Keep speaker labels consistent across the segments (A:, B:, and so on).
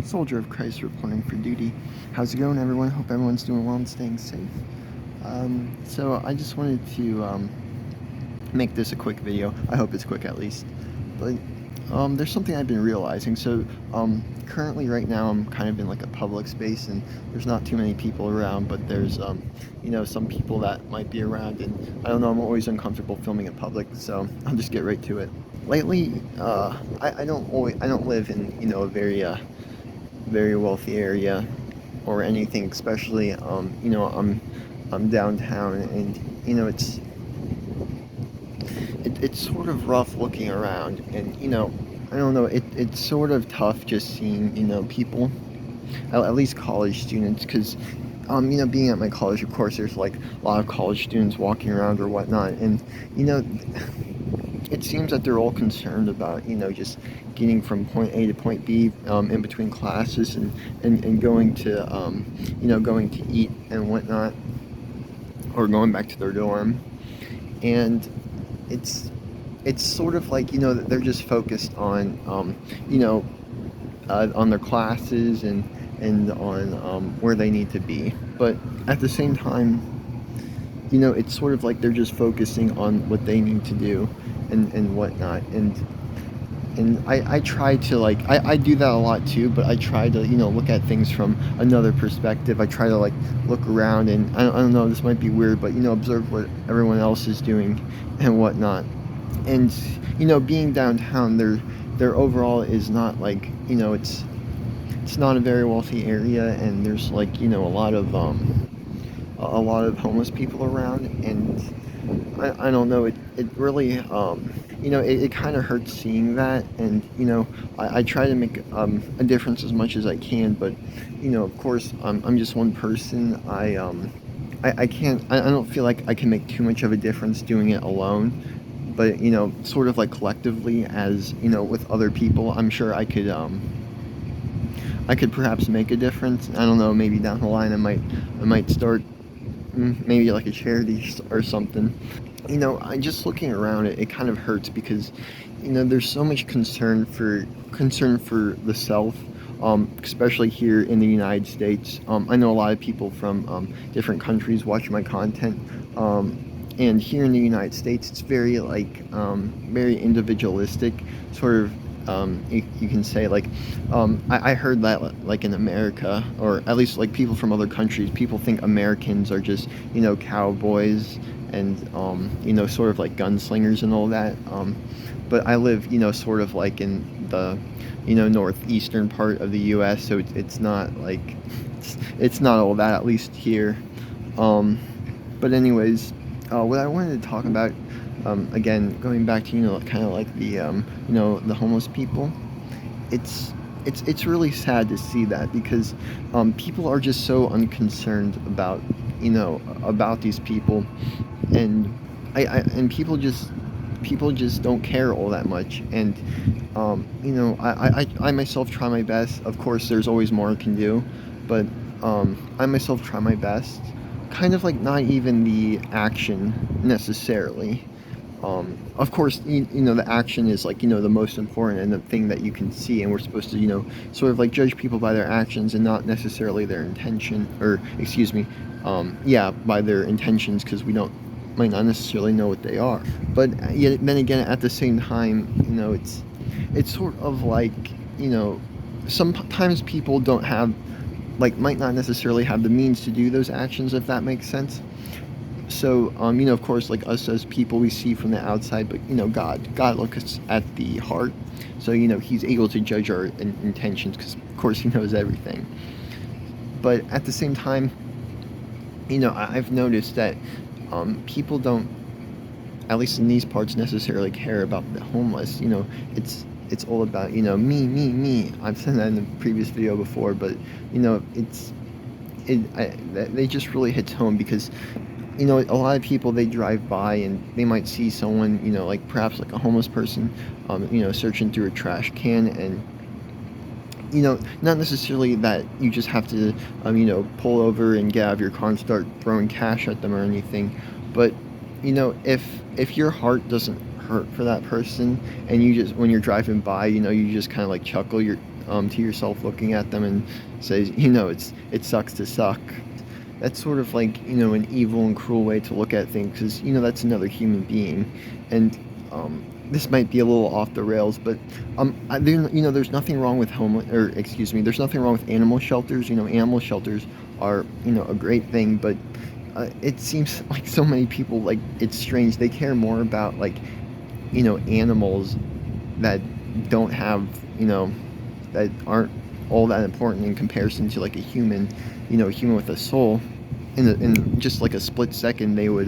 A: Soldier of Christ reporting for duty. How's it going, everyone? Hope everyone's doing well and staying safe. So I just wanted to make this a quick video. I hope it's quick at least. But there's something I've been realizing. So currently, right now, I'm kind of in like a public space, and there's not too many people around. But there's some people that might be around, and I don't know. I'm always uncomfortable filming in public, so I'll just get right to it. Lately, I don't live in a very wealthy area or anything, especially I'm downtown, and it's sort of rough looking around, and I don't know, it's sort of tough just seeing people, at least college students, because being at my college, of course, there's like a lot of college students walking around or whatnot, and you know it seems that they're all concerned about just getting from point A to point B in between classes, and going to going to eat and whatnot, or going back to their dorm. And it's sort of like they're just focused on on their classes, and on where they need to be. But at the same time, it's sort of like they're just focusing on what they need to do, and whatnot. And I try to, like, I do that a lot too, but I try to look at things from another perspective. I try to, like, look around, and I don't know, this might be weird, but observe what everyone else is doing and whatnot. And being downtown, their overall is not like, it's not a very wealthy area, and there's like a lot of homeless people around. And I don't know, it really it kind of hurts seeing that. And I try to make a difference as much as I can, but of course, I'm just one person. I can't, I don't feel like I can make too much of a difference doing it alone. But sort of like collectively, as with other people, I'm sure I could perhaps make a difference. I don't know, maybe down the line I might start maybe like a charity or something. I just looking around, it kind of hurts, because there's so much concern for the self, especially here in the United States. I know a lot of people from different countries watch my content, and here in the United States, it's very like very individualistic, sort of. You can say, like, I heard that, like, in America, or at least like people from other countries, people think Americans are just cowboys, and sort of like gunslingers and all that. But I live sort of like in the northeastern part of the U.S., so it's not like it's not all that, at least here. But anyways, what I wanted to talk about, again, going back to kind of like the homeless people. It's really sad to see that, because people are just so unconcerned about about these people. And and people just don't care all that much. And I myself try my best. Of course, there's always more I can do, but I myself try my best. Kind of like not even the action necessarily. Of course, the action is like the most important, and the thing that you can see, and we're supposed to sort of like judge people by their actions, and not necessarily their intention, or excuse me, yeah, by their intentions, because we don't might not necessarily know what they are. But yet then again, at the same time, it's sort of like sometimes people don't have, like, might not necessarily have the means to do those actions, if that makes sense. So of course, like, us as people, we see from the outside, but God looks at the heart. So he's able to judge our intentions, because of course he knows everything. But at the same time, I've noticed that people don't, at least in these parts, necessarily care about the homeless. It's all about me. I've said that in the previous video before, but they just really hits home, because a lot of people, they drive by and they might see someone, like perhaps like a homeless person, searching through a trash can. And not necessarily that you just have to pull over and get out of your car and start throwing cash at them or anything. But if your heart doesn't hurt for that person, and you just, when you're driving by, you just kind of like chuckle, to yourself looking at them and says, it sucks to suck. That's sort of like, an evil and cruel way to look at things, because, that's another human being. And this might be a little off the rails, but there's nothing wrong with there's nothing wrong with animal shelters. Animal shelters are, a great thing, but it seems like so many people, like, it's strange, they care more about, like, animals that don't have, that aren't all that important in comparison to, like, a human, a human with a soul. In just like a split second, they would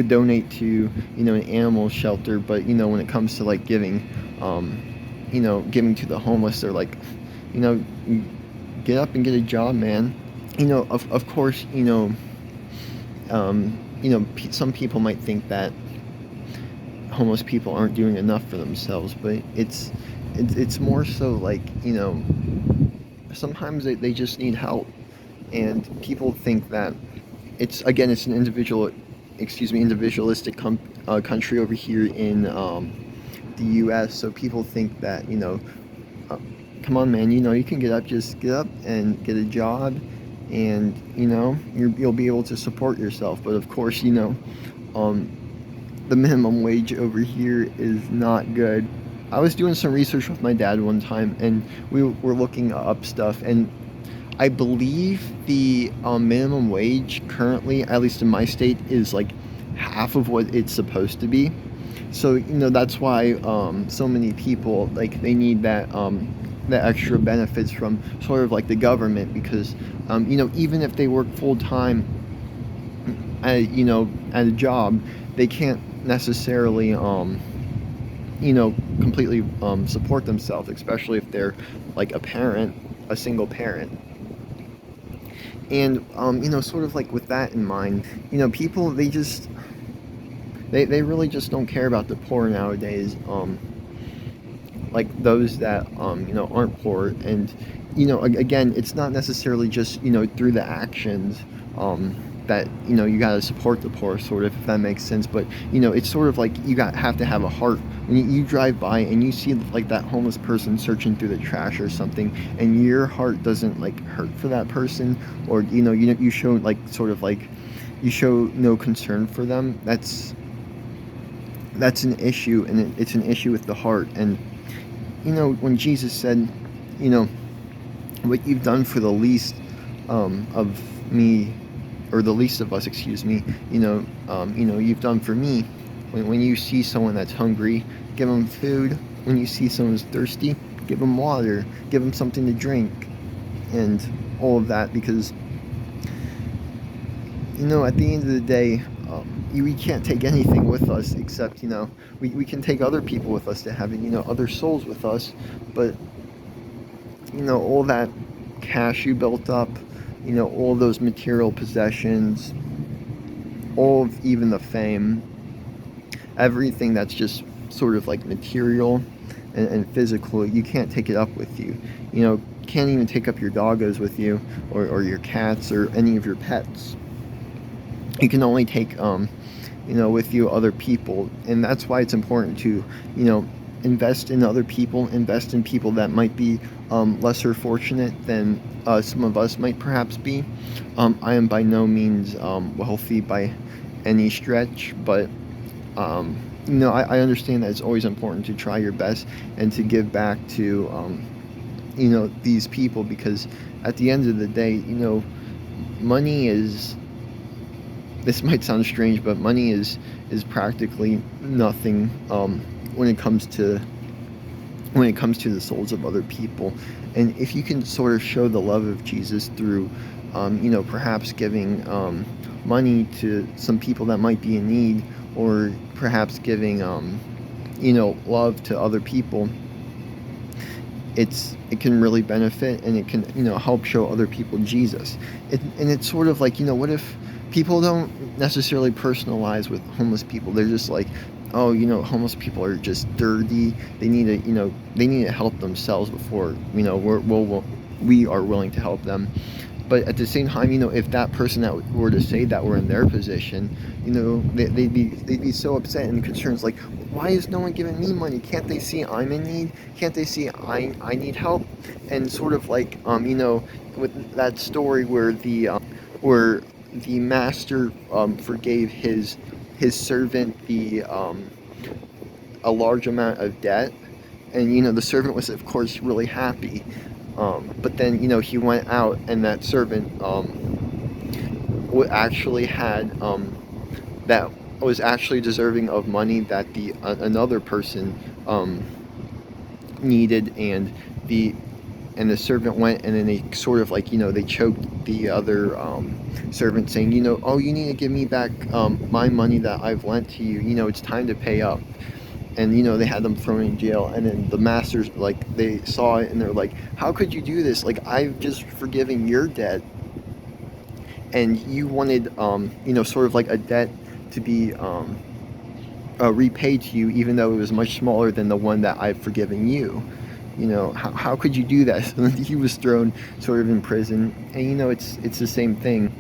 A: donate to, an animal shelter. But, when it comes to, like, giving giving to the homeless, they're like, get up and get a job, man. Of course, some people might think that homeless people aren't doing enough for themselves, but it's more so like, sometimes they just need help. And people think that it's an individualistic country over here in the U.S. So people think that, come on, man, you can just get up and get a job, and you'll be able to support yourself. But of course, the minimum wage over here is not good. I was doing some research with my dad one time, and we were looking up stuff, and I believe the minimum wage currently, at least in my state, is like half of what it's supposed to be. So, that's why so many people, like, they need that extra benefits from sort of like the government, because even if they work full time at a job, they can't necessarily completely support themselves, especially if they're like a single parent. And sort of like with that in mind, people, they really just don't care about the poor nowadays. Like those that aren't poor. And again, it's not necessarily just through the actions that you gotta support the poor, sort of, if that makes sense. But it's sort of like you have to have a heart when you drive by and you see like that homeless person searching through the trash or something, and your heart doesn't like hurt for that person, or you show like sort of like you show no concern for them. That's an issue, and it's an issue with the heart. And when Jesus said, what you've done for the least of me, or the least of us, excuse me, you've done for me. When you see someone that's hungry, give them food. When you see someone who's thirsty, give them water, give them something to drink, and all of that. Because at the end of the day, we can't take anything with us except we can take other people with us to heaven, other souls with us. But all that cash you built up, all those material possessions, all of even the fame, everything that's just sort of like material and physical, you can't take it up with you. Can't even take up your doggos with you, or your cats, or any of your pets. You can only take with you other people. And that's why it's important to invest in other people, invest in people that might be lesser fortunate than some of us might perhaps be. I am by no means wealthy by any stretch, but I understand that it's always important to try your best and to give back to these people, because at the end of the day, money is, this might sound strange, but money is practically nothing when it comes to the souls of other people. And if you can sort of show the love of Jesus through perhaps giving money to some people that might be in need, or perhaps giving love to other people, it can really benefit, and it can help show other people Jesus. And it's sort of like, what if people don't necessarily personalize with homeless people? They're just like, oh, homeless people are just dirty. They need to help themselves before we are willing to help them. But at the same time, if that person that were to say that were in their position, they'd be so upset and concerned. Like, why is no one giving me money? Can't they see I'm in need? Can't they see I need help? And sort of like, with that story where the master forgave his servant a large amount of debt, and the servant was of course really happy. But then he went out, and that servant actually had that was actually deserving of money that the another person needed, and the servant went, and then they sort of like they choked the other servant, saying, oh, you need to give me back my money that I've lent to you. It's time to pay up. And they had them thrown in jail. And then the masters, like, they saw it, and they're like, how could you do this? Like, I've just forgiven your debt, and you wanted sort of like a debt to be repaid to you, even though it was much smaller than the one that I've forgiven you. How could you do that? So he was thrown sort of in prison. And it's the same thing.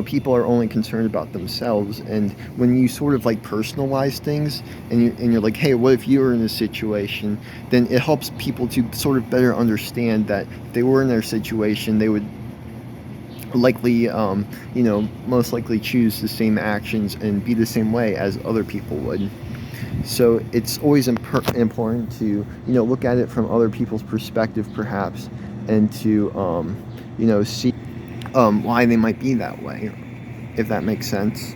A: People are only concerned about themselves, and when you sort of like personalize things, and you're like, hey, what if you were in this situation? Then it helps people to sort of better understand that if they were in their situation, they would likely, most likely choose the same actions and be the same way as other people would. So it's always important to look at it from other people's perspective, perhaps, and to see why they might be that way, if that makes sense.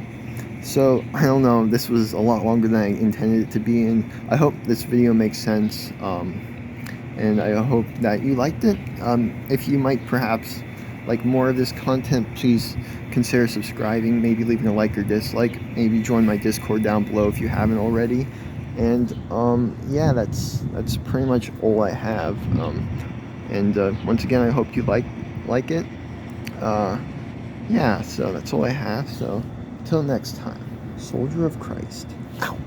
A: So I don't know, this was a lot longer than I intended it to be, and I hope this video makes sense, and I hope that you liked it. If you might perhaps like more of this content, please consider subscribing, maybe leaving a like or dislike, maybe join my Discord down below if you haven't already. And yeah, that's pretty much all I have. And once again, I hope you like it. Yeah, so that's all I have. So, till next time, Soldier of Christ, out.